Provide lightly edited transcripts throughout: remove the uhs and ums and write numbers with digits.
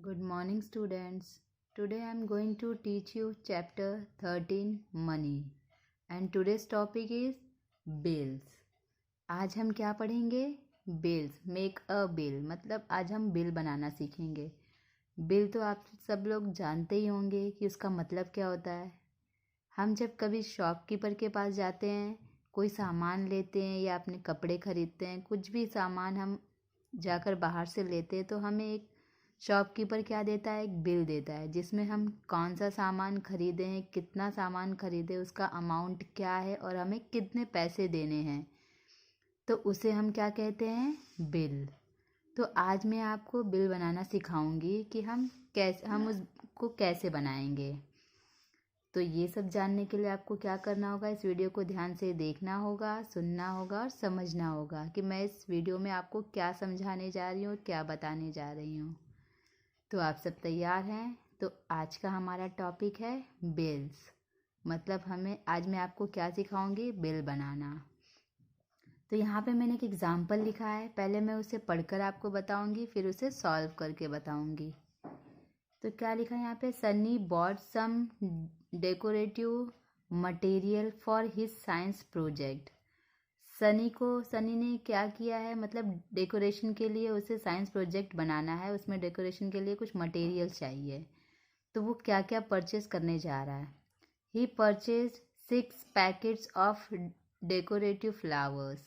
Good morning, students. Today I am going to teach you chapter 13 Money and today's topic is bills. आज हम क्या पढ़ेंगे? Bills. Make a bill मतलब आज हम बिल बनाना सीखेंगे. बिल तो आप सब लोग जानते ही होंगे कि उसका मतलब क्या होता है. हम जब कभी शॉपकीपर के पास जाते हैं, कोई सामान लेते हैं या अपने कपड़े खरीदते हैं, कुछ भी सामान हम जाकर बाहर से लेते हैं तो हमें एक शॉपकीपर क्या देता है, एक बिल देता है जिसमें हम कौन सा सामान खरीदे हैं, कितना सामान खरीदे, उसका अमाउंट क्या है और हमें कितने पैसे देने हैं. तो उसे हम क्या कहते हैं, बिल. तो आज मैं आपको बिल बनाना सिखाऊंगी कि हम उसको कैसे बनाएंगे. तो ये सब जानने के लिए आपको क्या करना होगा, इस वीडियो को ध्यान से देखना होगा, सुनना होगा और समझना होगा कि मैं इस वीडियो में आपको क्या समझाने जा रही हूँ और क्या बताने जा रही हूँ. तो आप सब तैयार हैं? तो आज का हमारा टॉपिक है बिल्स. मतलब आज मैं आपको क्या सिखाऊंगी, बिल बनाना. तो यहाँ पे मैंने एक एग्जाम्पल लिखा है, पहले मैं उसे पढ़कर आपको बताऊंगी, फिर उसे सॉल्व करके बताऊंगी. तो क्या लिखा है यहाँ पे, Sunny bought some decorative material for his science project. Sunny ने क्या किया है, मतलब डेकोरेशन के लिए उसे साइंस प्रोजेक्ट बनाना है, उसमें डेकोरेशन के लिए कुछ मटेरियल चाहिए. तो वो क्या क्या परचेज करने जा रहा है. He purchase 6 packets of decorative flowers.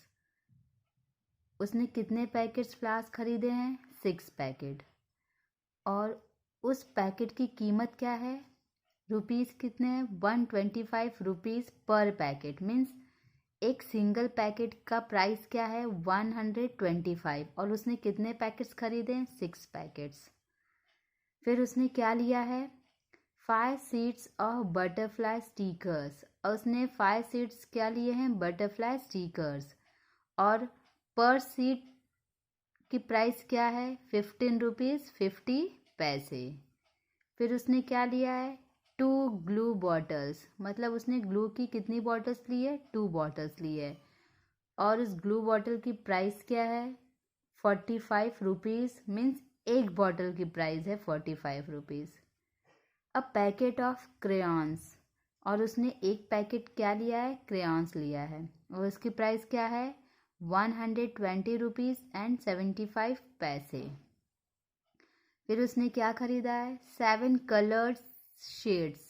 उसने कितने पैकेट्स फ्लावर्स खरीदे हैं, 6 पैकेट. और उस पैकेट की कीमत क्या है, रुपीज़ कितने हैं, 125 रुपीज़ पर पैकेट. मीन्स एक सिंगल पैकेट का प्राइस क्या है, 125. और उसने कितने पैकेट्स खरीदे हैं, 6 पैकेट्स. फिर उसने क्या लिया है, 5 शीट्स ऑफ बटरफ्लाई स्टिकर्स. और उसने 5 शीट्स क्या लिए हैं, बटरफ्लाई स्टिकर्स. और पर शीट की प्राइस क्या है, 15 रुपीज़ 50 पैसे. फिर उसने क्या लिया है, 2 ग्लू बॉटल्स. मतलब उसने ग्लू की कितनी बॉटल्स ली है, 2 बॉटल्स ली है. और उस ग्लू बॉटल की प्राइस क्या है, 45 रुपीज़. मीन्स एक बॉटल की प्राइस है 45 rupees. A packet of crayons. और उसने एक पैकेट क्या लिया है, क्रेयॉन्स लिया है. और उसकी प्राइस क्या है, 120 रुपीज़ एंड 75 पैसे. फिर उसने क्या खरीदा है, 7 कलर्ड शेड्स.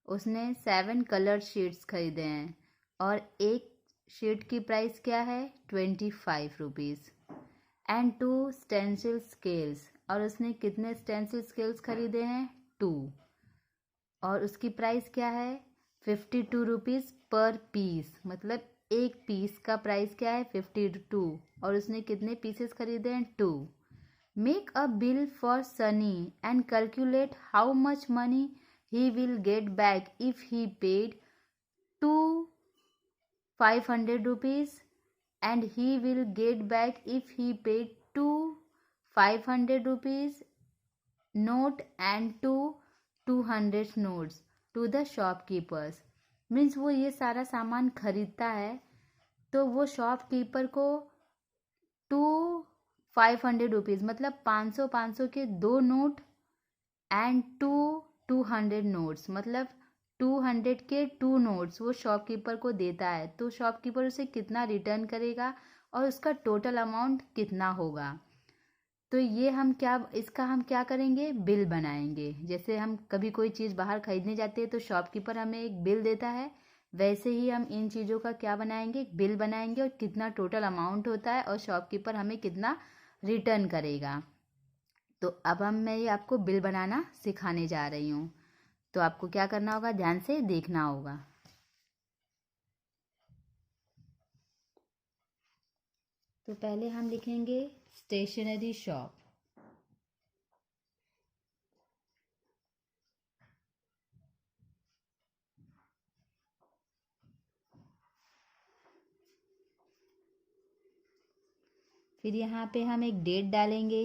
उसने 7 कलर्ड शेड्स खरीदे हैं. और एक शेड की प्राइस क्या है, 25 रुपीज़. And 2 stencil scales. और उसने कितने स्टेंसिल स्केल्स खरीदे हैं, 2. और उसकी प्राइस क्या है, 52 रुपीज़ पर पीस. मतलब एक पीस का प्राइस क्या है, 52. और उसने कितने पीसेस खरीदे हैं, 2. Make a bill for Sunny and calculate how much money he will get back if he paid 500 rupees and he will get back if he paid 500 rupees note and 200 notes to the shopkeepers. Means वो ये सारा सामान खरीदता है तो वो shopkeeper को 500 rupees मतलब 500 के 2 नोट एंड 200 नोट्स मतलब 200 के 2 नोट्स वो शॉपकीपर को देता है. तो शॉपकीपर उसे कितना रिटर्न करेगा और उसका टोटल अमाउंट कितना होगा. तो ये हम क्या करेंगे, बिल बनाएंगे. जैसे हम कभी कोई चीज़ बाहर खरीदने जाते हैं तो शॉपकीपर हमें एक बिल देता है, वैसे ही हम इन चीज़ों का क्या बनाएंगे, एक बिल बनाएंगे और कितना टोटल अमाउंट होता है और शॉपकीपर हमें कितना रिटर्न करेगा. तो अब मैं ये आपको बिल बनाना सिखाने जा रही हूँ. तो आपको क्या करना होगा, ध्यान से देखना होगा. तो पहले हम लिखेंगे स्टेशनरी शॉप. फिर यहाँ पे हम एक डेट डालेंगे,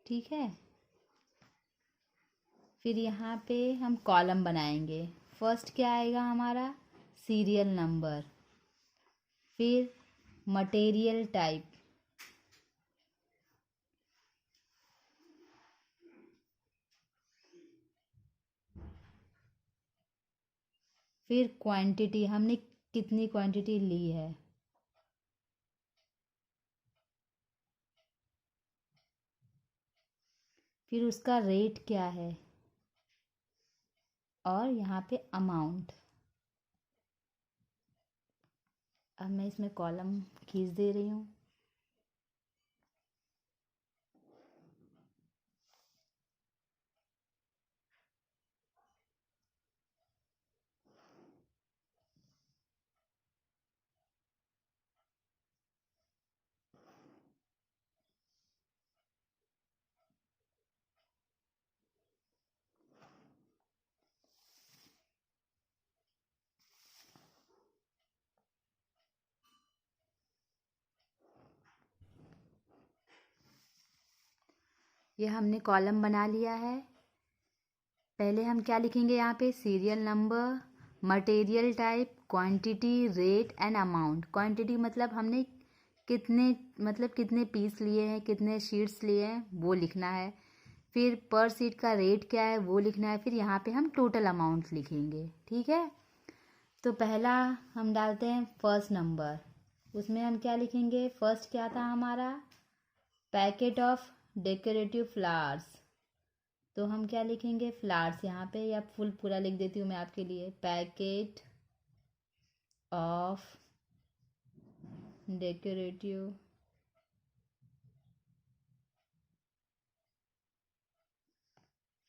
ठीक है. फिर यहाँ पे हम कॉलम बनाएंगे. फर्स्ट क्या आएगा हमारा, सीरियल नंबर. फिर मटेरियल टाइप, फिर क्वांटिटी, हमने कितनी क्वांटिटी ली है, फिर उसका रेट क्या है, और यहाँ पे अमाउंट। अब मैं इसमें कॉलम खींच दे रही हूँ। ये हमने कॉलम बना लिया है। पहले हम क्या लिखेंगे यहाँ पे, serial number, material type, quantity, rate and amount. Quantity मतलब हमने कितने पीस लिए हैं, कितने शीट्स लिए हैं, वो लिखना है। फिर पर शीट का रेट क्या है वो लिखना है। फिर यहाँ पे हम टोटल अमाउंट लिखेंगे, ठीक है। तो पहला हम डालते हैं फर्स्ट नंबर, उसमें हम क्या लिखेंगे, फर्स्ट क्या था हमारा, पैकेट ऑफ डेकोरेटिव फ्लावर्स। तो हम क्या लिखेंगे, फ्लावर्स यहाँ पे, या फुल पूरा लिख देती हूँ मैं आपके लिए, पैकेट ऑफ डेकोरेटिव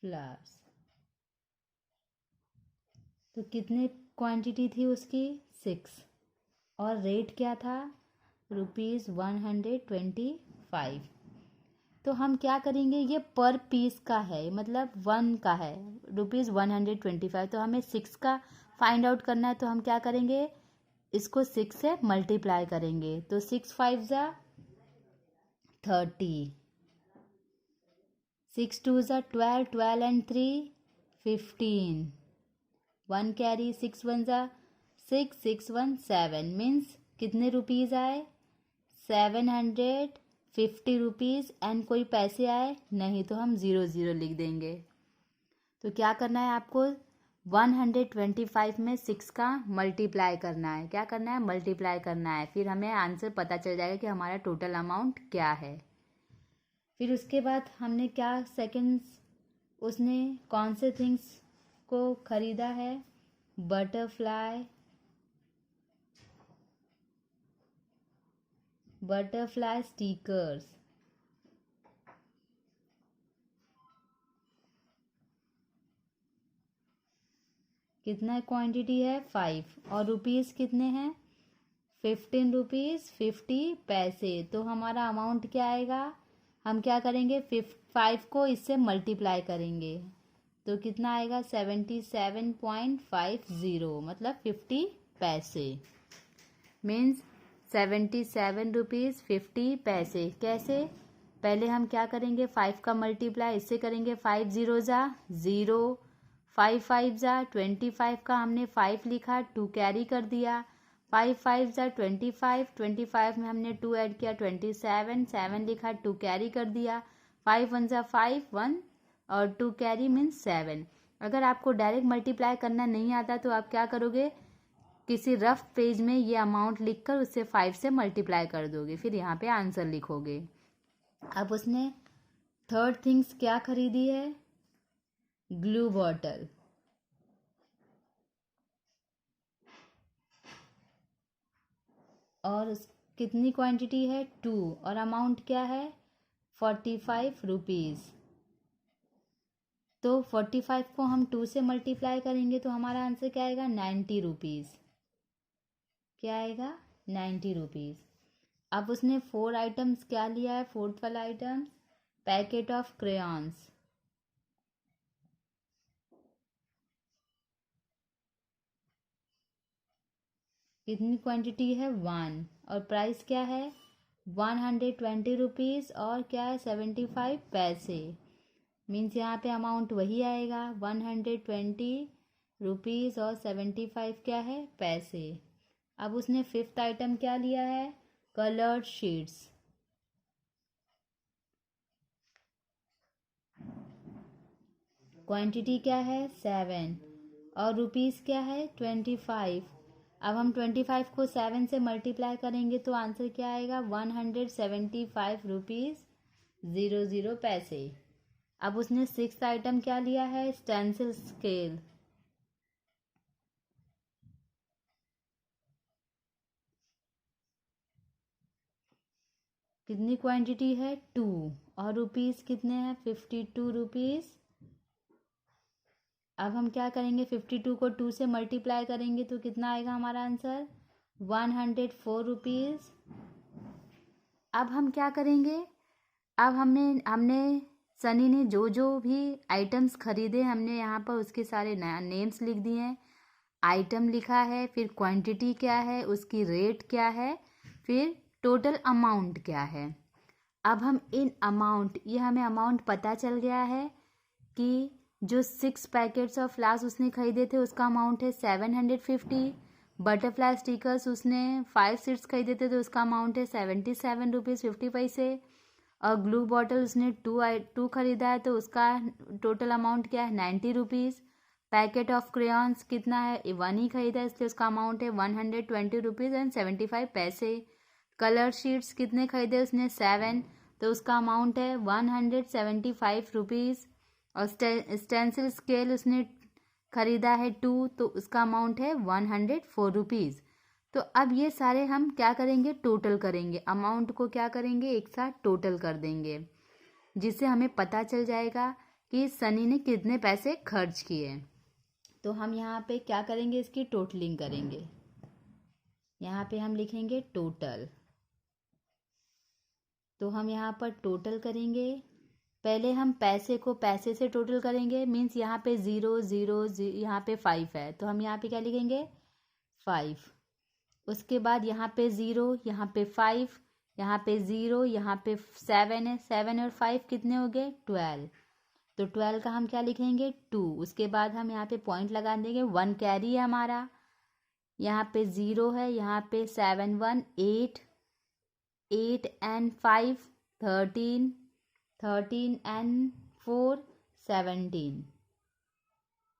फ्लावर्स। तो कितने क्वांटिटी थी उसकी, 6, और रेट क्या था, ₹125। तो हम क्या करेंगे, ये पर पीस का है, मतलब 1 का है, ₹125। तो हमें 6 का फाइंड आउट करना है। तो हम क्या करेंगे, इसको 6 से मल्टीप्लाई करेंगे। तो 6 5 ज़ा 30, 6 2 ज़ा 12, 12 and 3 15, 1 कैरी, 6 1 ज़ा 6, 6 1 7, मीन्स कितने रुपीज़ आए, 750 रुपीज़। एंड कोई पैसे आए नहीं, तो हम 0 लिख देंगे। तो क्या करना है आपको, 125 में 6 का मल्टीप्लाई करना है। क्या करना है, मल्टीप्लाई करना है। फिर हमें आंसर पता चल जाएगा कि हमारा टोटल अमाउंट क्या है। फिर उसके बाद हमने क्या सेकंड्स, उसने कौन से थिंग्स को ख़रीदा है, बटरफ्लाई स्टिकर्स। कितना क्वांटिटी है, 5, और रुपीज़ कितने हैं, 15 रुपीज़ 50 पैसे। तो हमारा अमाउंट क्या आएगा, हम क्या करेंगे, 5 को इससे मल्टीप्लाई करेंगे। तो कितना आएगा, 77.50, मतलब 50 पैसे, मीन्स 77 रुपीज़ 50 पैसे। कैसे, पहले हम क्या करेंगे, 5 का मल्टीप्लाई इससे करेंगे, 5 0 ज़ा 0, 5 5 ज़ा 25 का हमने 5 लिखा, 2 कैरी कर दिया, 5 5 ज़ा 25, 25 में हमने 2 ऐड किया, 27, 7 लिखा, 2 कैरी कर दिया, 5 1 ज़ा 5, 1 और 2 कैरी मीन्स 7। अगर आपको डायरेक्ट मल्टीप्लाई करना नहीं आता तो आप क्या करोगे, किसी रफ पेज में ये अमाउंट लिखकर उससे 5 से मल्टीप्लाई कर दोगे, फिर यहाँ पे आंसर लिखोगे। अब उसने थर्ड थिंग्स क्या खरीदी है, ग्लू बॉटल, और कितनी क्वांटिटी है, 2, और अमाउंट क्या है, 45 रुपीज़। तो 45 को हम 2 से मल्टीप्लाई करेंगे तो हमारा आंसर क्या आएगा, 90 रुपीज़। क्या आएगा, 90 रुपीज़। अब उसने 4 आइटम्स क्या लिया है, फोर्थ वाला आइटम, पैकेट ऑफ क्रेयॉन्स। कितनी क्वांटिटी है, 1, और प्राइस क्या है, 120 रुपीज़, और क्या है, 75 पैसे। मीन्स यहाँ पे अमाउंट वही आएगा, 120 रुपीज़ और 75 क्या है, पैसे। अब उसने फिफ्थ आइटम क्या लिया है, कलर्ड शीट्स। क्वांटिटी क्या है, 7, और रुपीज़ क्या है 25। अब हम 25 को 7 से मल्टीप्लाई करेंगे तो आंसर क्या आएगा 175 रुपीज़ 00 पैसे। अब उसने 6th आइटम क्या लिया है स्टेंसिल स्केल। कितनी क्वांटिटी है 2 और रुपीज़ कितने हैं 52 रुपीज़। अब हम क्या करेंगे 52 को 2 से मल्टीप्लाई करेंगे तो कितना आएगा हमारा आंसर 104 रुपीज़। अब हम क्या करेंगे, अब हमने हमने सनी ने जो जो भी आइटम्स खरीदे हमने यहाँ पर उसके सारे नेम्स लिख दिए हैं। आइटम लिखा है, फिर क्वांटिटी क्या है, उसकी रेट क्या है, फिर टोटल अमाउंट क्या है। अब हम इन अमाउंट, ये हमें अमाउंट पता चल गया है कि जो 6 पैकेट्स ऑफ फ्लावर्स उसने खरीदे थे उसका अमाउंट है 750। बटरफ्लाई स्टिकर्स उसने 5 सीट्स खरीदे थे तो उसका अमाउंट है 77 रुपीज़ 50 पैसे। और ग्लू बॉटल उसने टू खरीदा है तो उसका टोटल अमाउंट क्या है 90 रुपीज़। पैकेट ऑफ क्रेयॉन्स कितना है 1 ही खरीदा है इसलिए उसका अमाउंट है 120 रुपीज़ 75 पैसे। कलर शीट्स कितने खरीदे उसने 7 तो उसका अमाउंट है 175 रुपीज़। और स्टेंसिल स्केल उसने खरीदा है 2 तो उसका अमाउंट है 104 रुपीज़। तो अब ये सारे हम क्या करेंगे टोटल करेंगे, अमाउंट को क्या करेंगे एक साथ टोटल कर देंगे जिससे हमें पता चल जाएगा कि सनी ने कितने पैसे खर्च किए। तो हम यहाँ पे क्या करेंगे इसकी टोटलिंग करेंगे। यहाँ पे हम लिखेंगे टोटल। तो हम यहाँ पर टोटल करेंगे। पहले हम पैसे को पैसे से टोटल करेंगे, मीन्स यहाँ पे 0 0 यहाँ पे 5 है तो हम यहाँ पे क्या लिखेंगे 5। उसके बाद यहाँ पे 0 यहाँ पे 5 यहाँ पे 0 यहाँ पे 7 है, 7 और 5 कितने हो गए 12। तो 12 का हम क्या लिखेंगे 2। उसके बाद हम यहाँ पे पॉइंट लगा देंगे 1 कैरी है हमारा, यहाँ पे 0 है, यहाँ पे 7 1 8 8 and 5 13 13 and 4 17।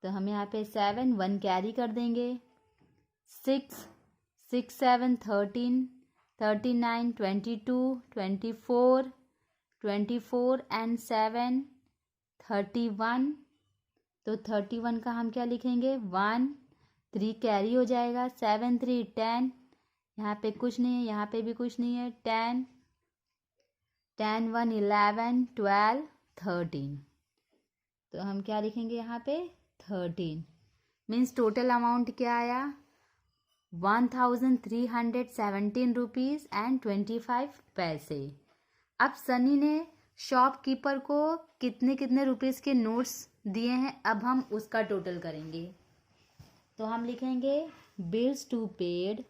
तो हम यहाँ पे 7 1 कैरी कर देंगे। 6 6 7 13 39 22 24 24 and 7 31। तो 31 का हम क्या लिखेंगे 1 3 कैरी हो जाएगा, 7 3 10, यहाँ पे कुछ नहीं है यहाँ पे भी कुछ नहीं है, 10 10 1 11 12 13। तो हम क्या लिखेंगे यहाँ पे 13। मीन्स टोटल अमाउंट क्या आया 1317 रुपीज़ 25 पैसे। अब सनी ने शॉपकीपर को कितने कितने रुपीज़ के नोट्स दिए हैं, अब हम उसका टोटल करेंगे। तो हम लिखेंगे bills to paid,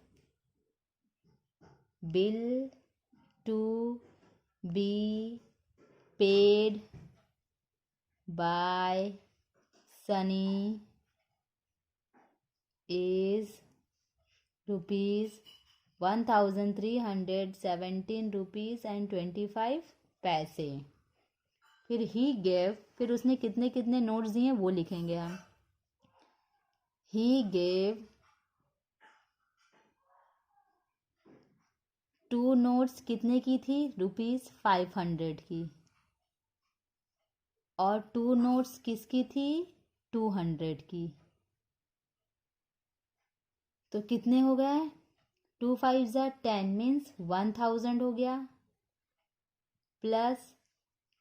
bill to be paid by Sunny is ₹1317 rupees 25 पैसे। फिर ही गेव, फिर उसने कितने कितने नोट्स दिए वो लिखेंगे हम। ही गेव 2 नोट्स कितने की थी ₹500 की, और 2 नोट्स किसकी थी 200 की। तो कितने हो गए 2 5 10 मीन्स 1000 हो गया, प्लस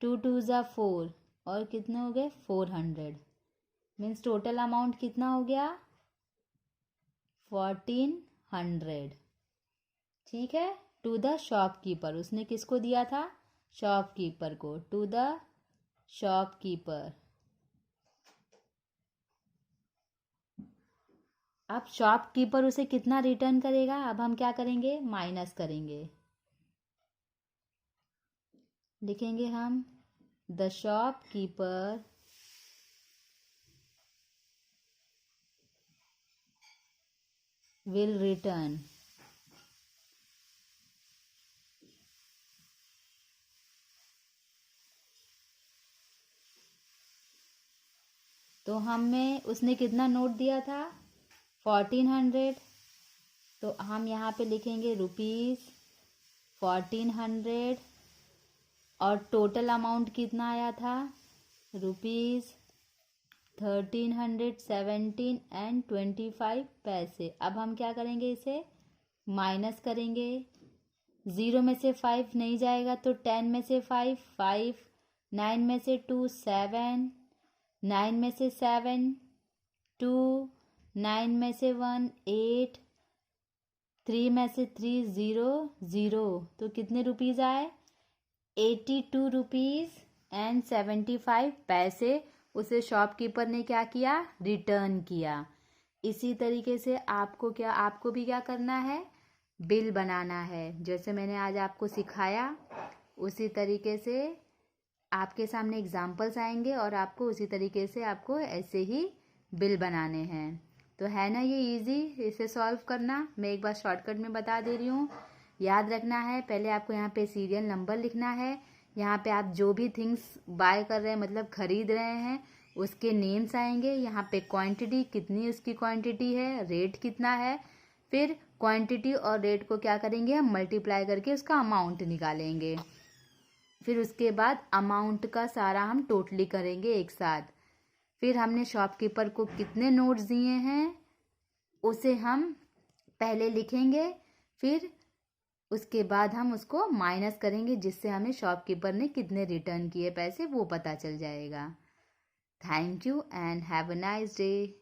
2 2 4 और कितने हो गए 400। मीन्स टोटल अमाउंट कितना हो गया 1400। ठीक है, टू द शॉपकीपर, उसने किसको दिया था शॉपकीपर को, टू द शॉपकीपर। अब शॉपकीपर उसे कितना रिटर्न करेगा, अब हम क्या करेंगे माइनस करेंगे। लिखेंगे हम द शॉपकीपर विल रिटर्न तो हमें उसने कितना नोट दिया था 1400। तो हम यहाँ पे लिखेंगे ₹1400 और टोटल अमाउंट कितना आया था ₹1317.25। अब हम क्या करेंगे, इसे माइनस करेंगे। 0 में से 5 नहीं जाएगा तो 10 में से 5 5, 9 में से 2 7, 9 में से 7 2, 9 में से 1 8, 3 में से 3 0 0। तो कितने रुपीज़ आए 82.75 उसे शॉपकीपर ने क्या किया, रिटर्न किया। इसी तरीके से आपको भी क्या करना है, बिल बनाना है। जैसे मैंने आज आपको सिखाया उसी तरीके से आपके सामने एग्जाम्पल्स आएंगे और आपको उसी तरीके से आपको ऐसे ही बिल बनाने हैं। तो है ना ये इजी, इसे सॉल्व करना। मैं एक बार शॉर्टकट में बता दे रही हूँ। याद रखना है, पहले आपको यहाँ पे सीरियल नंबर लिखना है। यहाँ पे आप जो भी थिंग्स बाय कर रहे हैं, मतलब खरीद रहे हैं, उसके नेम्स आएंगे। यहाँ पे क्वांटिटी कितनी उसकी क्वांटिटी है, रेट कितना है। फिर क्वांटिटी और रेट को क्या करेंगे, हम मल्टीप्लाई करके उसका अमाउंट निकालेंगे। फिर उसके बाद अमाउंट का सारा हम टोटली करेंगे एक साथ। फिर हमने शॉपकीपर को कितने नोट्स दिए हैं उसे हम पहले लिखेंगे, फिर उसके बाद हम उसको माइनस करेंगे, जिससे हमें शॉपकीपर ने कितने रिटर्न किए पैसे वो पता चल जाएगा। Thank you and have a nice day.